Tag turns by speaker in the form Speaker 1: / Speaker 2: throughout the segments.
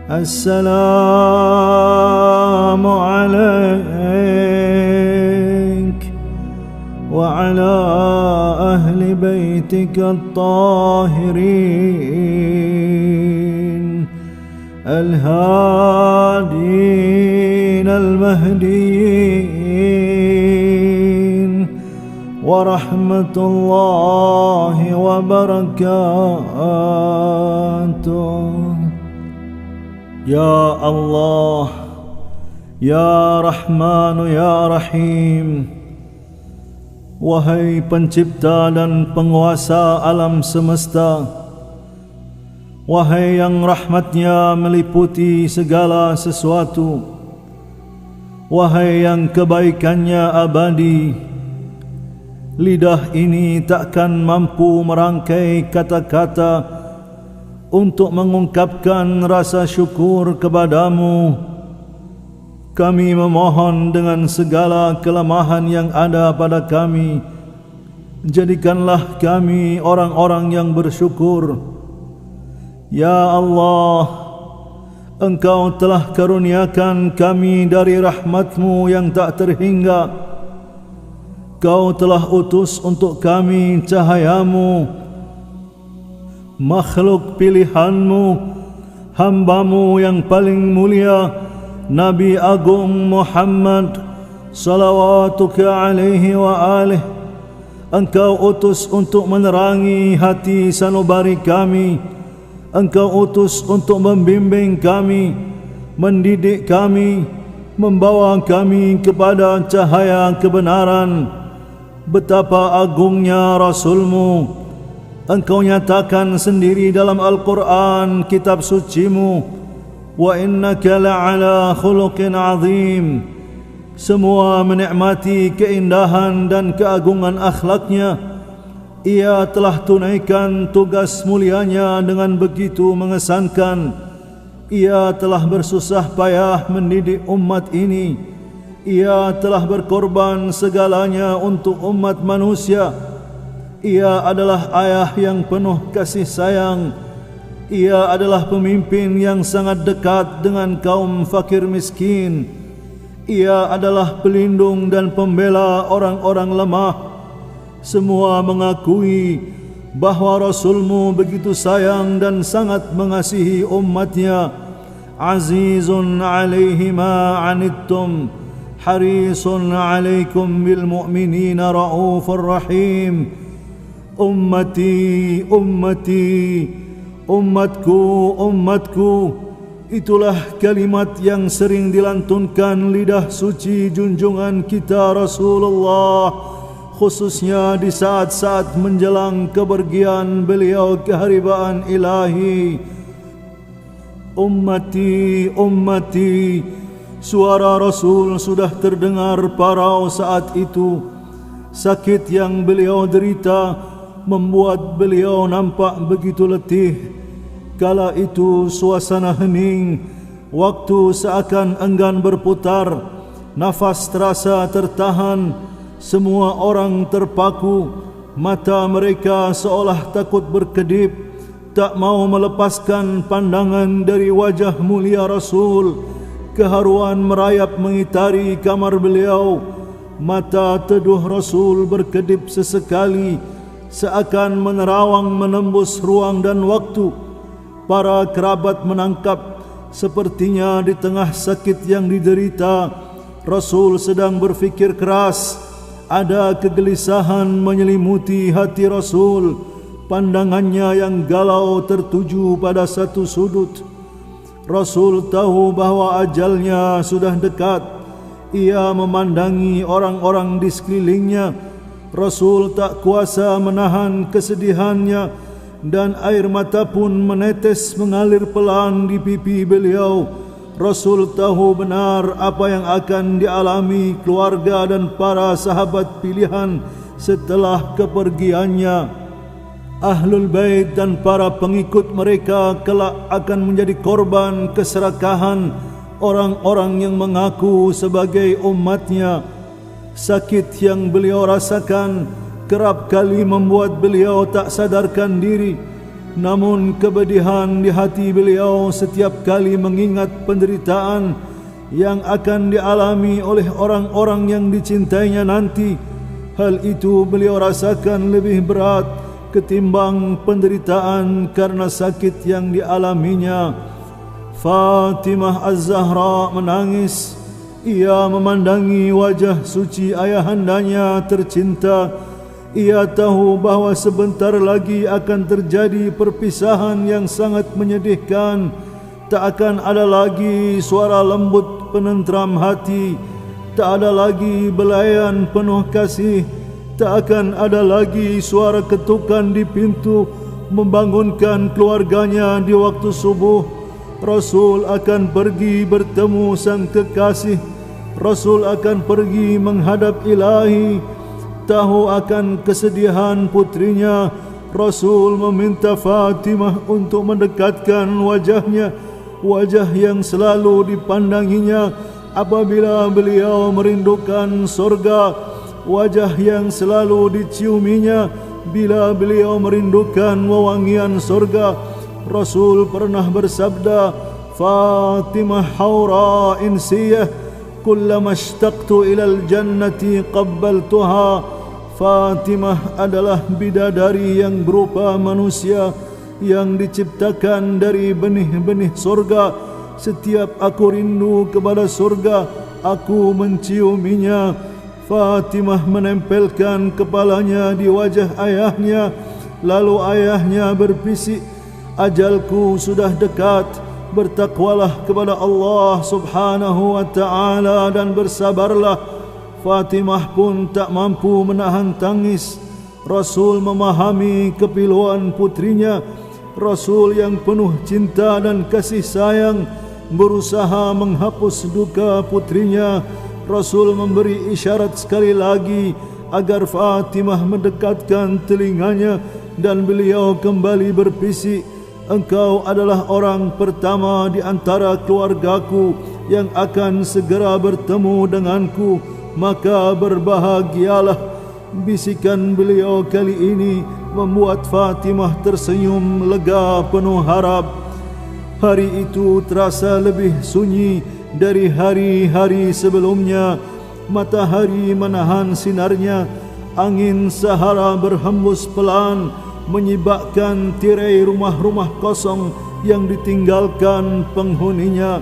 Speaker 1: السلام عليك وعلى أهل بيتك الطاهرين الهادين المهديين ورحمة الله وبركاته. Ya Allah, Ya Rahman, Ya Rahim, wahai pencipta dan penguasa alam semesta, wahai yang rahmatnya meliputi segala sesuatu, wahai yang kebaikannya abadi, lidah ini takkan mampu merangkai kata-kata untuk mengungkapkan rasa syukur kepadamu. Kami memohon dengan segala kelemahan yang ada pada kami, jadikanlah kami orang-orang yang bersyukur. Ya Allah, Engkau telah karuniakan kami dari rahmat-Mu yang tak terhingga. Kau telah utus untuk kami cahaya-Mu, makhluk pilihan-Mu, hamba-Mu yang paling mulia, Nabi Agung Muhammad salawatuka alaihi wa alih. Engkau utus untuk menerangi hati sanubari kami. Engkau utus untuk membimbing kami, mendidik kami, membawa kami kepada cahaya kebenaran. Betapa agungnya Rasul-Mu. Engkau nyatakan sendiri dalam Al-Quran, kitab suci-Mu, wa innaka la'ala khuluqin azim. Semua menikmati keindahan dan keagungan akhlaknya. Ia telah tunaikan tugas mulianya dengan begitu mengesankan. Ia telah bersusah payah mendidik umat ini. Ia telah berkorban segalanya untuk umat manusia. Ia adalah ayah yang penuh kasih sayang. Ia adalah pemimpin yang sangat dekat dengan kaum fakir miskin. Ia adalah pelindung dan pembela orang-orang lemah. Semua mengakui bahawa Rasul-Mu begitu sayang dan sangat mengasihi umatnya. Azizun alaihi ma anittum, harisun alaikum bil mu'minina ra'ufur rahim. Ummati, ummati, umatku, umatku. Itulah kalimat yang sering dilantunkan lidah suci junjungan kita Rasulullah, khususnya di saat-saat menjelang kepergian beliau ke haribaan ilahi. Ummati, ummati. Suara Rasul sudah terdengar parau saat itu. Sakit yang beliau derita membuat beliau nampak begitu letih. Kala itu suasana hening, waktu seakan enggan berputar, nafas terasa tertahan, semua orang terpaku, mata mereka seolah takut berkedip, tak mau melepaskan pandangan dari wajah mulia Rasul. Keharuan merayap mengitari kamar beliau. Mata teduh Rasul berkedip sesekali, seakan menerawang menembus ruang dan waktu. Para kerabat menangkap sepertinya di tengah sakit yang diderita, Rasul sedang berfikir keras. Ada kegelisahan menyelimuti hati Rasul. Pandangannya yang galau tertuju pada satu sudut. Rasul tahu bahawa ajalnya sudah dekat. Ia memandangi orang-orang di sekelilingnya. Rasul tak kuasa menahan kesedihannya dan air mata pun menetes mengalir pelan di pipi beliau. Rasul tahu benar apa yang akan dialami keluarga dan para sahabat pilihan setelah kepergiannya. Ahlul Bait dan para pengikut mereka kelak akan menjadi korban keserakahan orang-orang yang mengaku sebagai umatnya. Sakit yang beliau rasakan kerap kali membuat beliau tak sadarkan diri. Namun kepedihan di hati beliau setiap kali mengingat penderitaan yang akan dialami oleh orang-orang yang dicintainya nanti. Hal itu beliau rasakan lebih berat ketimbang penderitaan karena sakit yang dialaminya. Fatimah Az-Zahra menangis. Ia memandangi wajah suci ayahandanya tercinta. Ia tahu bahawa sebentar lagi akan terjadi perpisahan yang sangat menyedihkan. Tak akan ada lagi suara lembut penentram hati. Tak ada lagi belayan penuh kasih. Tak akan ada lagi suara ketukan di pintu membangunkan keluarganya di waktu subuh. Rasul akan pergi bertemu sang kekasih. Rasul akan pergi menghadap Ilahi. Tahu akan kesedihan putrinya, Rasul meminta Fatimah untuk mendekatkan wajahnya, wajah yang selalu dipandanginya apabila beliau merindukan surga, wajah yang selalu diciuminya bila beliau merindukan wewangian surga. Rasul pernah bersabda, Fatimah haura insiyah, kullama ishtaqtu ilal jannati qabbaltuha. Fatimah adalah bidadari yang berupa manusia yang diciptakan dari benih-benih surga. Setiap aku rindu kepada surga, aku menciuminya. Fatimah menempelkan kepalanya di wajah ayahnya. Lalu ayahnya berbisik, ajalku sudah dekat. Bertakwalah kepada Allah subhanahu wa ta'ala dan bersabarlah. Fatimah pun tak mampu menahan tangis. Rasul memahami kepiluan putrinya. Rasul yang penuh cinta dan kasih sayang berusaha menghapus duka putrinya. Rasul memberi isyarat sekali lagi agar Fatimah mendekatkan telinganya dan beliau kembali berbisik, engkau adalah orang pertama di antara keluargaku yang akan segera bertemu denganku, maka berbahagialah. Bisikan beliau kali ini membuat Fatimah tersenyum lega penuh harap. Hari itu terasa lebih sunyi dari hari-hari sebelumnya. Matahari menahan sinarnya. Angin sahara berhembus pelan menyibakkan tirai rumah-rumah kosong yang ditinggalkan penghuninya.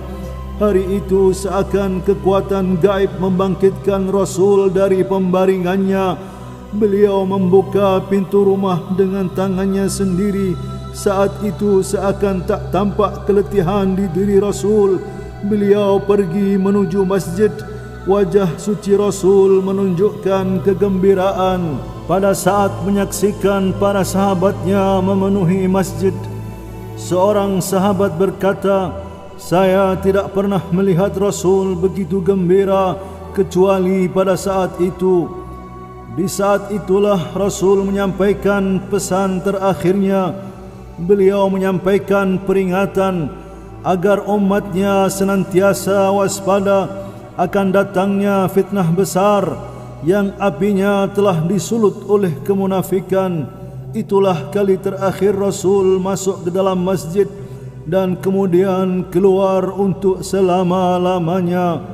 Speaker 1: Hari itu seakan kekuatan gaib membangkitkan Rasul dari pembaringannya. Beliau membuka pintu rumah dengan tangannya sendiri. Saat itu seakan tak tampak keletihan di diri Rasul. Beliau pergi menuju masjid. Wajah suci Rasul menunjukkan kegembiraan pada saat menyaksikan para sahabatnya memenuhi masjid. Seorang sahabat berkata, saya tidak pernah melihat Rasul begitu gembira kecuali pada saat itu. Di saat itulah Rasul menyampaikan pesan terakhirnya. Beliau menyampaikan peringatan agar umatnya senantiasa waspada akan datangnya fitnah besar yang apinya telah disulut oleh kemunafikan. Itulah kali terakhir Rasul masuk ke dalam masjid dan kemudian keluar untuk selama-lamanya.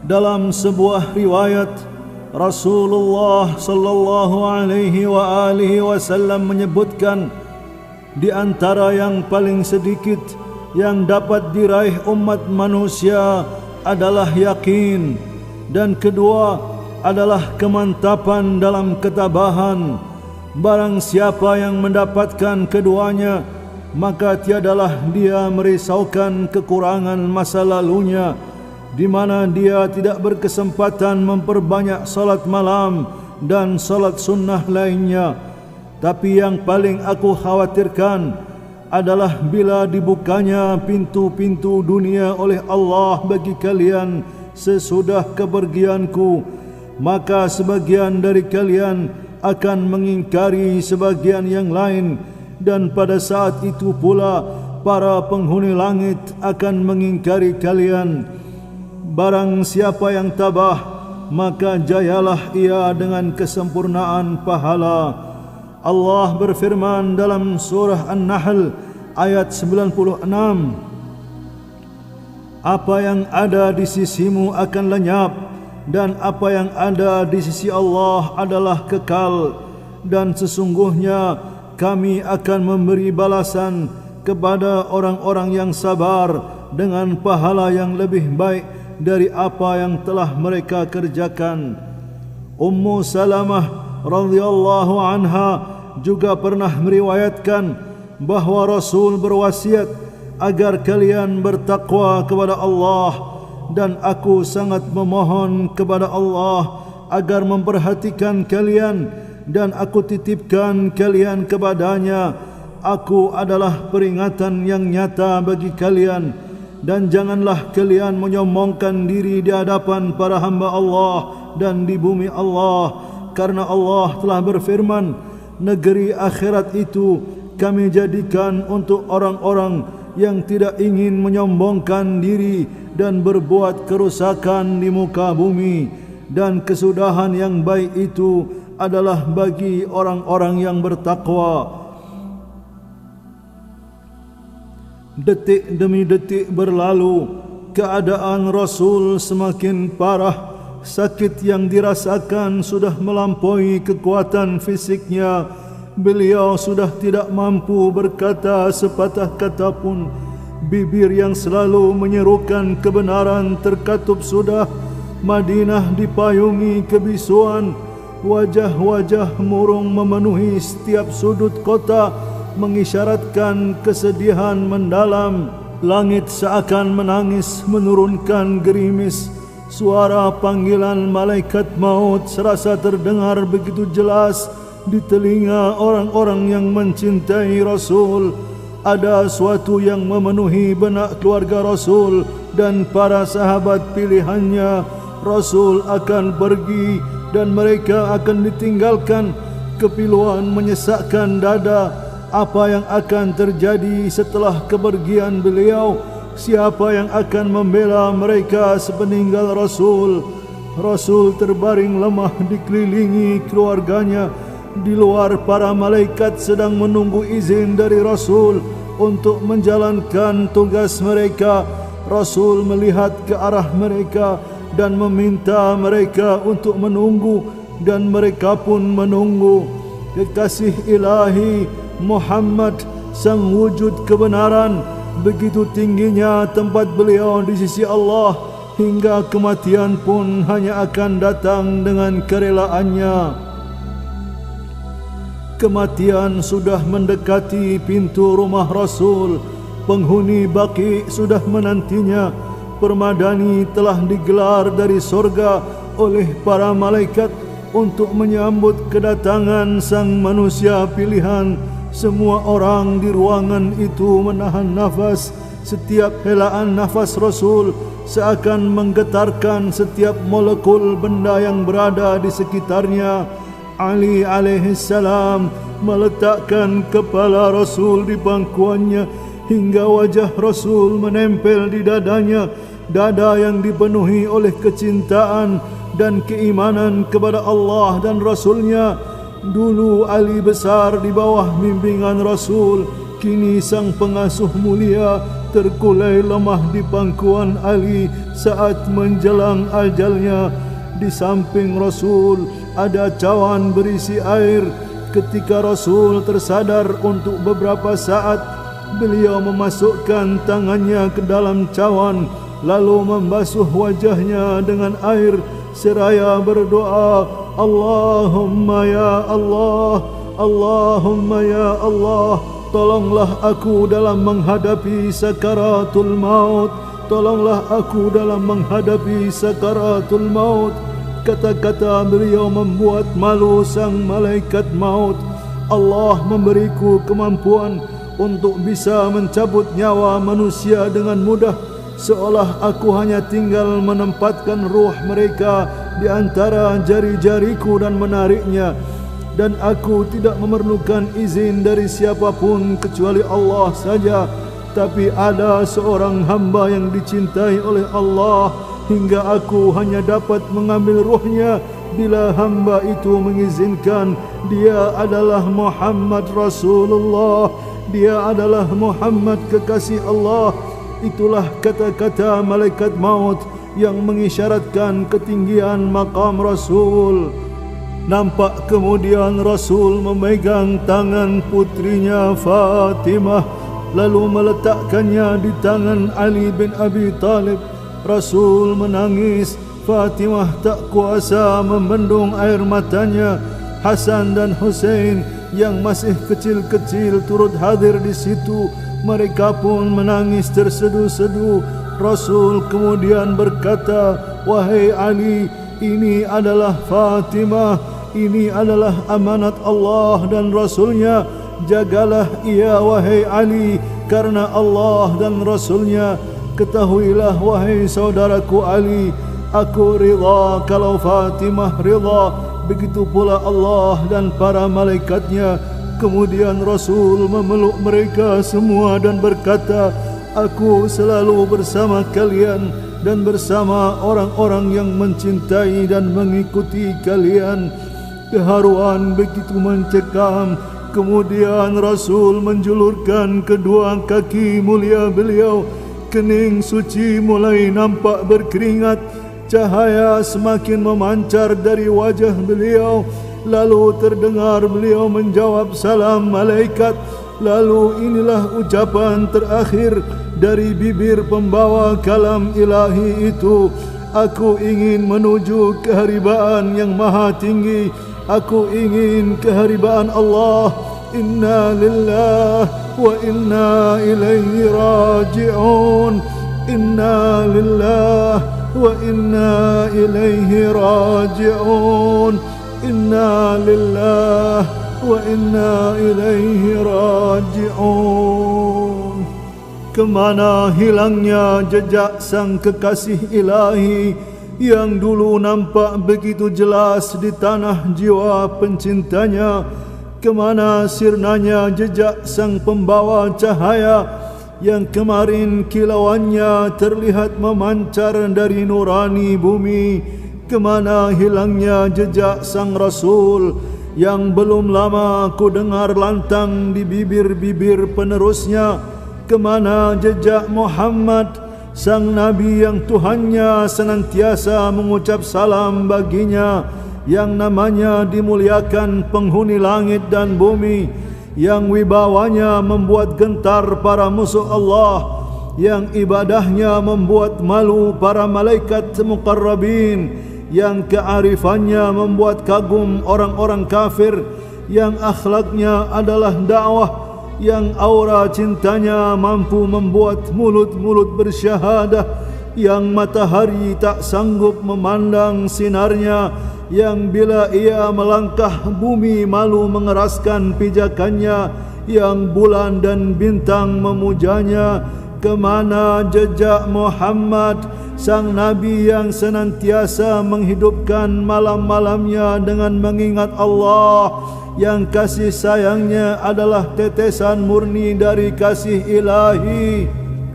Speaker 1: Dalam sebuah riwayat, Rasulullah sallallahu alaihi wasallam menyebutkan, di antara yang paling sedikit yang dapat diraih umat manusia adalah yakin, dan kedua adalah kemantapan dalam ketabahan. Barang siapa yang mendapatkan keduanya, maka tiadalah dia merisaukan kekurangan masa lalunya, di mana dia tidak berkesempatan memperbanyak salat malam dan salat sunnah lainnya. Tapi yang paling aku khawatirkan adalah bila dibukanya pintu-pintu dunia oleh Allah bagi kalian sesudah kepergianku, maka sebagian dari kalian akan mengingkari sebagian yang lain, dan pada saat itu pula para penghuni langit akan mengingkari kalian. Barang siapa yang tabah, maka jayalah ia dengan kesempurnaan pahala. Allah berfirman dalam surah An-Nahl ayat 96, apa yang ada di sisimu akan lenyap dan apa yang ada di sisi Allah adalah kekal, dan sesungguhnya kami akan memberi balasan kepada orang-orang yang sabar dengan pahala yang lebih baik dari apa yang telah mereka kerjakan. Ummu Salamah radhiyallahu anha juga pernah meriwayatkan bahawa Rasul berwasiat agar kalian bertakwa kepada Allah, dan aku sangat memohon kepada Allah agar memperhatikan kalian, dan aku titipkan kalian kepadanya. Aku adalah peringatan yang nyata bagi kalian, dan janganlah kalian menyombongkan diri di hadapan para hamba Allah dan di bumi Allah, karena Allah telah berfirman, negeri akhirat itu kami jadikan untuk orang-orang yang tidak ingin menyombongkan diri dan berbuat kerusakan di muka bumi, dan kesudahan yang baik itu adalah bagi orang-orang yang bertakwa. Detik demi detik berlalu, keadaan Rasul semakin parah. Sakit yang dirasakan sudah melampaui kekuatan fisiknya. Beliau sudah tidak mampu berkata sepatah kata pun. Bibir yang selalu menyerukan kebenaran terkatup sudah. Madinah dipayungi kebisuan. Wajah-wajah murung memenuhi setiap sudut kota, mengisyaratkan kesedihan mendalam. Langit seakan menangis menurunkan gerimis. Suara panggilan malaikat maut serasa terdengar begitu jelas di telinga orang-orang yang mencintai Rasul. Ada suatu yang memenuhi benak keluarga Rasul dan para sahabat pilihannya. Rasul akan pergi dan mereka akan ditinggalkan. Kepiluan menyesakkan dada. Apa yang akan terjadi setelah kepergian beliau? Siapa yang akan membela mereka sepeninggal Rasul? Rasul terbaring lemah dikelilingi keluarganya. Di luar para malaikat sedang menunggu izin dari Rasul untuk menjalankan tugas mereka. Rasul melihat ke arah mereka dan meminta mereka untuk menunggu, dan mereka pun menunggu. Kekasih ilahi Muhammad, sang wujud kebenaran, begitu tingginya tempat beliau di sisi Allah, hingga kematian pun hanya akan datang dengan kerelaannya. Kematian sudah mendekati pintu rumah Rasul. Penghuni Baqi sudah menantinya. Permadani telah digelar dari sorga oleh para malaikat untuk menyambut kedatangan sang manusia pilihan. Semua orang di ruangan itu menahan nafas. Setiap helaan nafas Rasul seakan menggetarkan setiap molekul benda yang berada di sekitarnya. Ali alaihissalam meletakkan kepala Rasul di pangkuannya hingga wajah Rasul menempel di dadanya, dada yang dipenuhi oleh kecintaan dan keimanan kepada Allah dan Rasulnya. Dulu Ali besar di bawah bimbingan Rasul, kini sang pengasuh mulia terkulai lemah di pangkuan Ali saat menjelang ajalnya. Di samping Rasul ada cawan berisi air. Ketika Rasul tersadar untuk beberapa saat, beliau memasukkan tangannya ke dalam cawan lalu membasuh wajahnya dengan air seraya berdoa, Allahumma ya Allah, Allahumma ya Allah, tolonglah aku dalam menghadapi sakaratul maut, tolonglah aku dalam menghadapi sakaratul maut. Kata-kata beliau membuat malu sang malaikat maut. Allah memberiku kemampuan untuk bisa mencabut nyawa manusia dengan mudah, seolah aku hanya tinggal menempatkan ruh mereka di antara jari-jariku dan menariknya, dan aku tidak memerlukan izin dari siapapun kecuali Allah saja. Tapi ada seorang hamba yang dicintai oleh Allah hingga aku hanya dapat mengambil ruhnya bila hamba itu mengizinkan dia adalah Muhammad Rasulullah, dia adalah Muhammad kekasih Allah. Itulah kata-kata malaikat maut yang mengisyaratkan ketinggian maqam Rasul. Nampak kemudian Rasul memegang tangan putrinya Fatimah, lalu meletakkannya di tangan Ali bin Abi Talib. Rasul menangis. Fatimah tak kuasa membendung air matanya. Hasan dan Hussein yang masih kecil-kecil turut hadir di situ. Mereka pun menangis tersedu-sedu. Rasul kemudian berkata, "Wahai Ali, ini adalah Fatimah. Ini adalah amanat Allah dan Rasulnya. Jagalah ia, wahai Ali, karena Allah dan Rasulnya. Ketahuilah, wahai saudaraku Ali, aku rida kalau Fatimah rida. Begitu pula Allah dan para malaikatnya." Kemudian Rasul memeluk mereka semua dan berkata, "Aku selalu bersama kalian dan bersama orang-orang yang mencintai dan mengikuti kalian." Keharuan begitu mencekam. Kemudian Rasul menjulurkan kedua kaki mulia beliau. Kening suci mulai nampak berkeringat. Cahaya semakin memancar dari wajah beliau. Lalu terdengar beliau menjawab salam malaikat. Lalu inilah ucapan terakhir dari bibir pembawa kalam ilahi itu. "Aku ingin menuju keharibaan yang maha tinggi. Aku ingin keharibaan Allah. Inna lillah wa inna ilaihi raji'un. Inna lillah wa inna ilaihi raji'un. Inna lillah wa inna ilaihi raji'un." Kemana hilangnya jejak sang kekasih ilahi yang dulu nampak begitu jelas di tanah jiwa pencintanya? Kemana sirnanya jejak sang pembawa cahaya yang kemarin kilauannya terlihat memancar dari nurani bumi? Kemana hilangnya jejak sang Rasul yang belum lama ku dengar lantang di bibir-bibir penerusnya? Kemana jejak Muhammad, sang Nabi yang Tuhannya senantiasa mengucap salam baginya, yang namanya dimuliakan penghuni langit dan bumi, yang wibawanya membuat gentar para musuh Allah, yang ibadahnya membuat malu para malaikat muqarrabin, yang kearifannya membuat kagum orang-orang kafir, yang akhlaknya adalah dakwah, yang aura cintanya mampu membuat mulut-mulut bersyahadah, yang matahari tak sanggup memandang sinarnya, yang bila ia melangkah bumi malu mengeraskan pijakannya, yang bulan dan bintang memujanya. Kemana jejak Muhammad, sang Nabi yang senantiasa menghidupkan malam-malamnya dengan mengingat Allah, yang kasih sayangnya adalah tetesan murni dari kasih ilahi,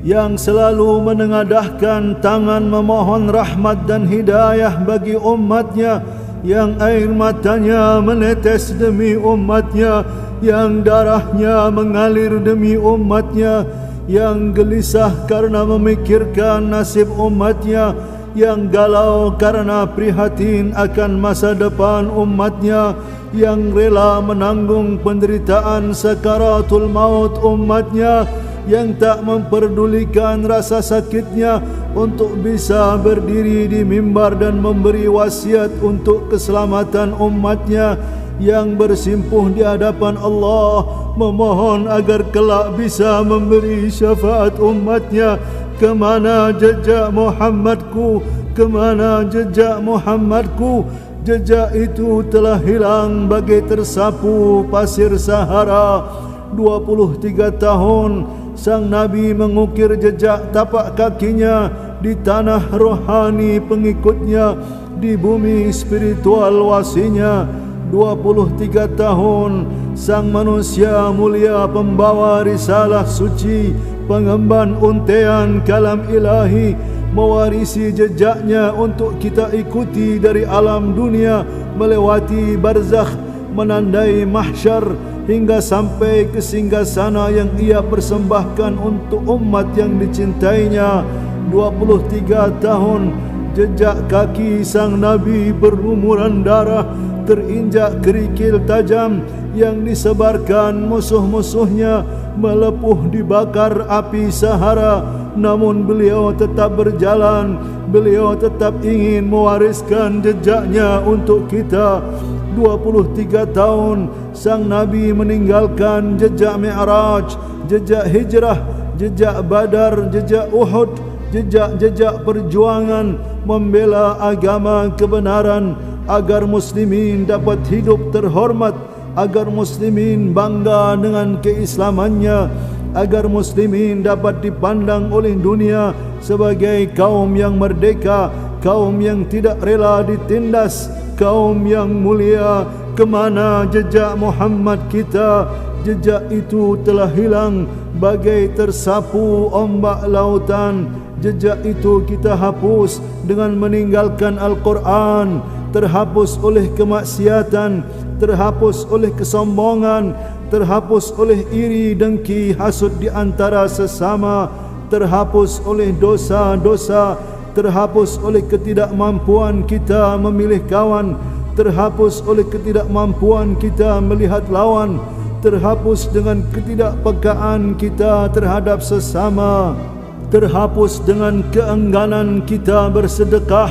Speaker 1: yang selalu menengadahkan tangan memohon rahmat dan hidayah bagi umatnya, yang air matanya menetes demi umatnya, yang darahnya mengalir demi umatnya, yang gelisah karena memikirkan nasib umatnya, yang galau karena prihatin akan masa depan umatnya, yang rela menanggung penderitaan sakaratul maut umatnya, yang tak memperdulikan rasa sakitnya untuk bisa berdiri di mimbar dan memberi wasiat untuk keselamatan umatnya, yang bersimpuh di hadapan Allah memohon agar kelak bisa memberi syafaat umatnya. Kemana jejak Muhammadku? Kemana jejak Muhammadku? Jejak itu telah hilang bagai tersapu pasir Sahara. 23 tahun sang Nabi mengukir jejak tapak kakinya di tanah rohani pengikutnya, di bumi spiritual wasinya. 23 tahun sang manusia mulia pembawa risalah suci, pengemban untean kalam ilahi, mewarisi jejaknya untuk kita ikuti dari alam dunia melewati barzakh, menandai mahsyar hingga sampai ke singgasana yang ia persembahkan untuk umat yang dicintainya. 23 tahun jejak kaki sang Nabi berlumuran darah, terinjak kerikil tajam yang disebarkan musuh-musuhnya, melepuh dibakar api Sahara. Namun beliau tetap berjalan, beliau tetap ingin mewariskan jejaknya untuk kita. 23 tahun sang Nabi meninggalkan jejak Mi'raj, jejak hijrah, jejak Badar, jejak Uhud, jejak-jejak perjuangan membela agama kebenaran agar muslimin dapat hidup terhormat, agar muslimin bangga dengan keislamannya, agar muslimin dapat dipandang oleh dunia sebagai kaum yang merdeka, kaum yang tidak rela ditindas, kaum yang mulia. Kemana jejak Muhammad kita? Jejak itu telah hilang bagai tersapu ombak lautan. Jejak itu kita hapus dengan meninggalkan Al-Quran, terhapus oleh kemaksiatan, terhapus oleh kesombongan, terhapus oleh iri, dengki, hasud di antara sesama, terhapus oleh dosa-dosa, terhapus oleh ketidakmampuan kita memilih kawan, terhapus oleh ketidakmampuan kita melihat lawan, terhapus dengan ketidakpekaan kita terhadap sesama, terhapus dengan keengganan kita bersedekah,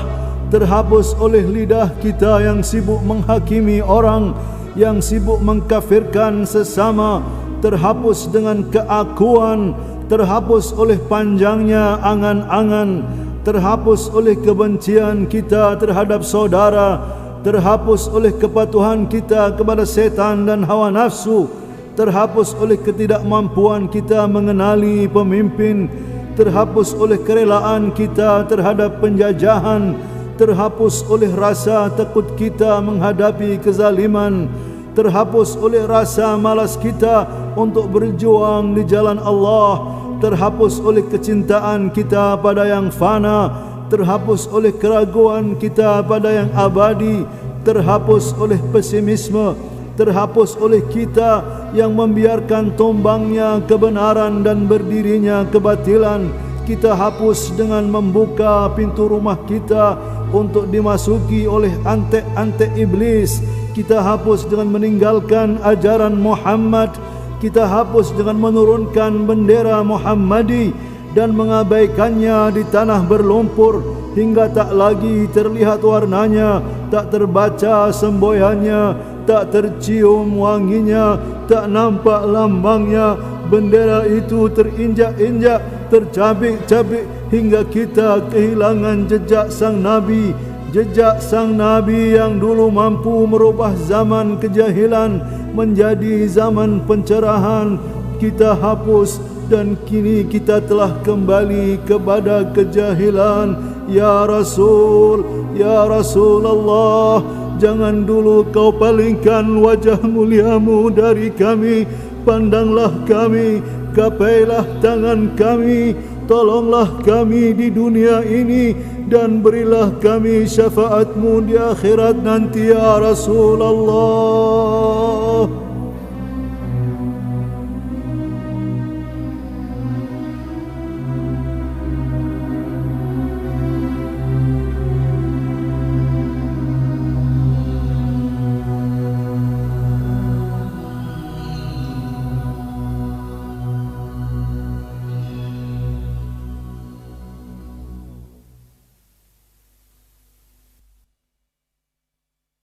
Speaker 1: terhapus oleh lidah kita yang sibuk menghakimi orang, yang sibuk mengkafirkan sesama, terhapus dengan keakuan, terhapus oleh panjangnya angan-angan, terhapus oleh kebencian kita terhadap saudara, terhapus oleh kepatuhan kita kepada setan dan hawa nafsu, terhapus oleh ketidakmampuan kita mengenali pemimpin, terhapus oleh kerelaan kita terhadap penjajahan, terhapus oleh rasa takut kita menghadapi kezaliman, terhapus oleh rasa malas kita untuk berjuang di jalan Allah, terhapus oleh kecintaan kita pada yang fana, terhapus oleh keraguan kita pada yang abadi, terhapus oleh pesimisme, terhapus oleh kita yang membiarkan tumbangnya kebenaran dan berdirinya kebatilan. Kita hapus dengan membuka pintu rumah kita untuk dimasuki oleh antek-antek iblis. Kita hapus dengan meninggalkan ajaran Muhammad. Kita hapus dengan menurunkan bendera Muhammadi dan mengabaikannya di tanah berlumpur hingga tak lagi terlihat warnanya, tak terbaca semboyannya, tak tercium wanginya, tak nampak lambangnya. Bendera itu terinjak-injak, tercabik-cabik hingga kita kehilangan jejak sang Nabi. Jejak sang Nabi yang dulu mampu merubah zaman kejahilan menjadi zaman pencerahan, kita hapus dan kini kita telah kembali kepada kejahilan. Ya Rasul, ya Rasulullah, jangan dulu kau palingkan wajah muliamu dari kami. Pandanglah kami, gapailah tangan kami, tolonglah kami di dunia ini dan berilah kami syafaatmu di akhirat nanti ya Rasulullah.